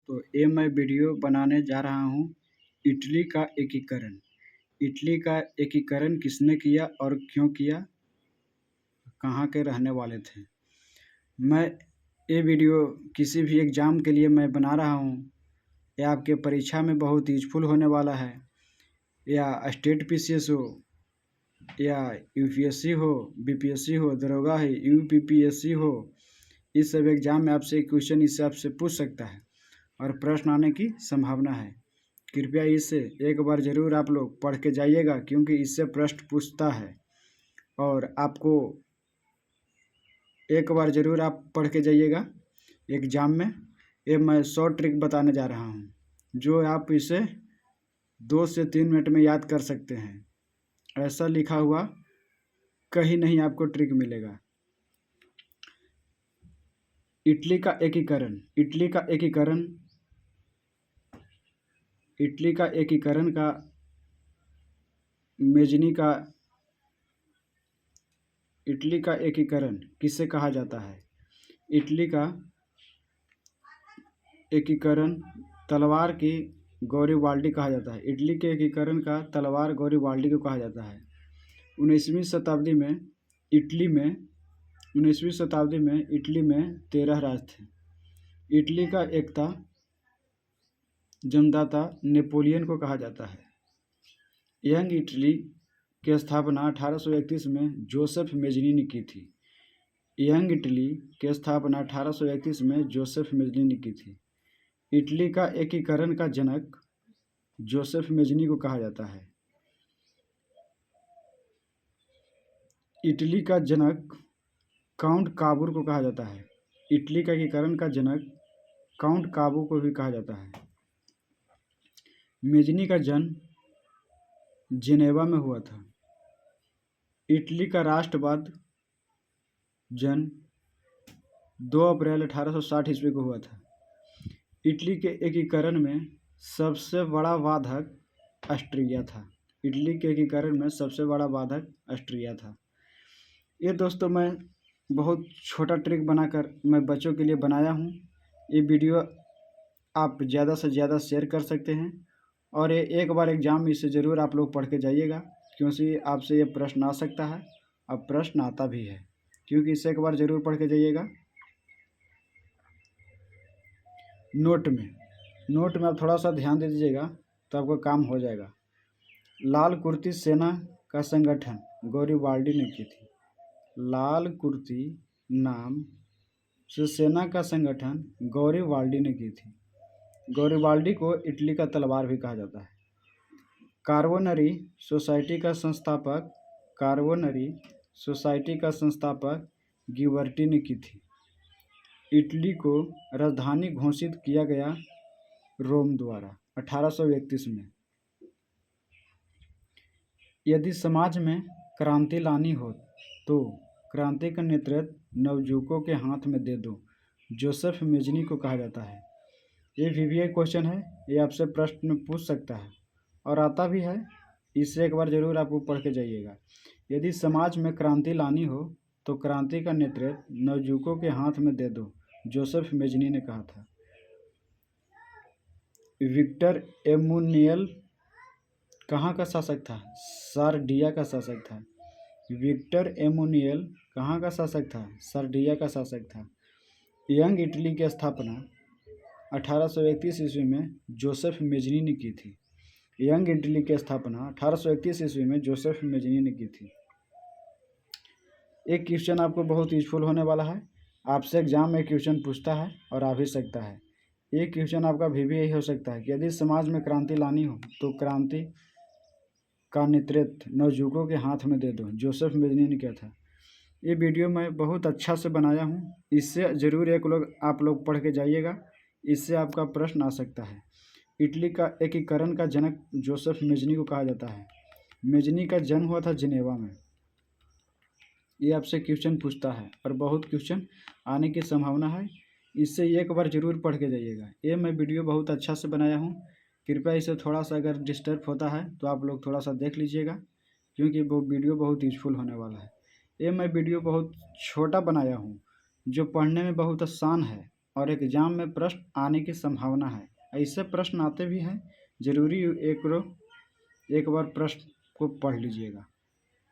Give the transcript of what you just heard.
तो ये मैं वीडियो बनाने जा रहा हूँ इटली का एकीकरण। इटली का एकीकरण किसने किया और क्यों किया? कहाँ के रहने वाले थे? मैं ये वीडियो किसी भी एग्ज़ाम के लिए मैं बना रहा हूँ। यह आपके परीक्षा में बहुत यूज़फुल होने वाला है। या स्टेट पीसीएस हो या यूपीएससी हो, बीपीएससी हो, दरोगा है, यूपीपीएससी हो, इस सब एग्ज़ाम में आपसे क्वेश्चन इससे आपसे पूछ सकता है और प्रश्न आने की संभावना है। कृपया इसे एक बार ज़रूर आप लोग पढ़ के जाइएगा, क्योंकि इससे प्रश्न पूछता है और आपको एक बार ज़रूर आप पढ़ के जाइएगा एग्ज़ाम में। ये मैं शॉर्ट ट्रिक बताने जा रहा हूँ, जो आप इसे 2 से 3 मिनट में याद कर सकते हैं। ऐसा लिखा हुआ कहीं नहीं आपको ट्रिक मिलेगा। इटली का एकीकरण। इटली का एकीकरण का मेजनी का इटली का एकीकरण किसे कहा जाता है? इटली का एकीकरण तलवार की गौरीवाल्डी कहा जाता है। इटली के एकीकरण का तलवार गौरीवाल्डी को कहा जाता है। 19वीं शताब्दी में इटली में 13 राज्य थे। इटली का एकता जन्मदाता नेपोलियन को कहा जाता है। यंग इटली की स्थापना 1831 में जोसेफ मेजनी ने की थी। यंग इटली की स्थापना 1831 में जोसेफ मेजनी ने की थी। इटली का एकीकरण का जनक जोसेफ मेजनी को कहा जाता है। इटली का जनक काउंट काबूर को कहा जाता है। इटली का एकीकरण का जनक काउंट काबू को भी कहा जाता है। मेजनी का जन्म जिनेवा में हुआ था। इटली का राष्ट्रवाद जन्म 2 अप्रैल 1860 ईस्वी को हुआ था। इटली के एकीकरण में सबसे बड़ा बाधक ऑस्ट्रिया था। इटली के एकीकरण में सबसे बड़ा बाधक ऑस्ट्रिया था। ये दोस्तों मैं बहुत छोटा ट्रिक बनाकर मैं बच्चों के लिए बनाया हूँ। ये वीडियो आप ज़्यादा से ज़्यादा शेयर कर सकते हैं और ये एक बार एग्ज़ाम में इसे ज़रूर आप लोग पढ़ के जाइएगा, क्योंकि आपसे ये प्रश्न आ सकता है। अब प्रश्न आता भी है, क्योंकि इसे एक बार ज़रूर पढ़ के जाइएगा। नोट में आप थोड़ा सा ध्यान दे दीजिएगा तो आपका काम हो जाएगा। लाल कुर्ती सेना का संगठन गौरीवाल्डी ने की थी। लाल कुर्ती नाम से सेना का संगठन गौरीवाल्डी ने की थी। गौरीवाल्डी को इटली का तलवार भी कहा जाता है। कार्बोनरी सोसाइटी का संस्थापक गिबर्टी ने की थी। इटली को राजधानी घोषित किया गया रोम द्वारा 1831 में। यदि समाज में क्रांति लानी हो तो क्रांति का नेतृत्व नवयुवकों के हाथ में दे दो, जोसेफ मेजनी को कहा जाता है। ये वीवीआई क्वेश्चन है, ये आपसे प्रश्न में पूछ सकता है और आता भी है। इससे एक बार ज़रूर आपको पढ़ के जाइएगा। यदि समाज में क्रांति लानी हो तो क्रांति का नेतृत्व नवयुवकों के हाथ में दे दो, जोसेफ मेजनी ने कहा था। विक्टर एमुनियल कहाँ का शासक था? सार्डिया का शासक था। विक्टर एमुनियल कहाँ का शासक था? सार्डिया का शासक था। यंग इटली की स्थापना 1831 ईस्वी में जोसेफ मेजनी ने की थी। यंग इटली की स्थापना 1831 ईस्वी में जोसेफ मेजनी ने की थी। एक क्वेश्चन आपको बहुत यूजफुल होने वाला है। आपसे एग्जाम में क्वेश्चन पूछता है और आ भी सकता है। ये क्वेश्चन आपका भी यही हो सकता है कि यदि समाज में क्रांति लानी हो तो क्रांति का नेतृत्व नवयुवकों के हाथ में दे दो, जोसेफ मेजनी ने किया था। ये वीडियो मैं बहुत अच्छा से बनाया हूँ, इससे ज़रूर आप लोग पढ़ के जाइएगा। इससे आपका प्रश्न आ सकता है। इटली का एकीकरण का जनक जोसेफ मेजनी को कहा जाता है। मेजनी का जन्म हुआ था जिनेवा में। ये आपसे क्वेश्चन पूछता है और बहुत क्वेश्चन आने की संभावना है। इससे एक बार ज़रूर पढ़ के जाइएगा। ये मैं वीडियो बहुत अच्छा से बनाया हूँ। कृपया इसे थोड़ा सा अगर डिस्टर्ब होता है तो आप लोग थोड़ा सा देख लीजिएगा, क्योंकि वो वीडियो बहुत यूजफुल होने वाला है। ये मैं वीडियो बहुत छोटा बनाया हूँ, जो पढ़ने में बहुत आसान है। और एग्जाम में प्रश्न आने की संभावना है। ऐसे प्रश्न आते भी हैं, ज़रूरी एक बार प्रश्न को पढ़ लीजिएगा।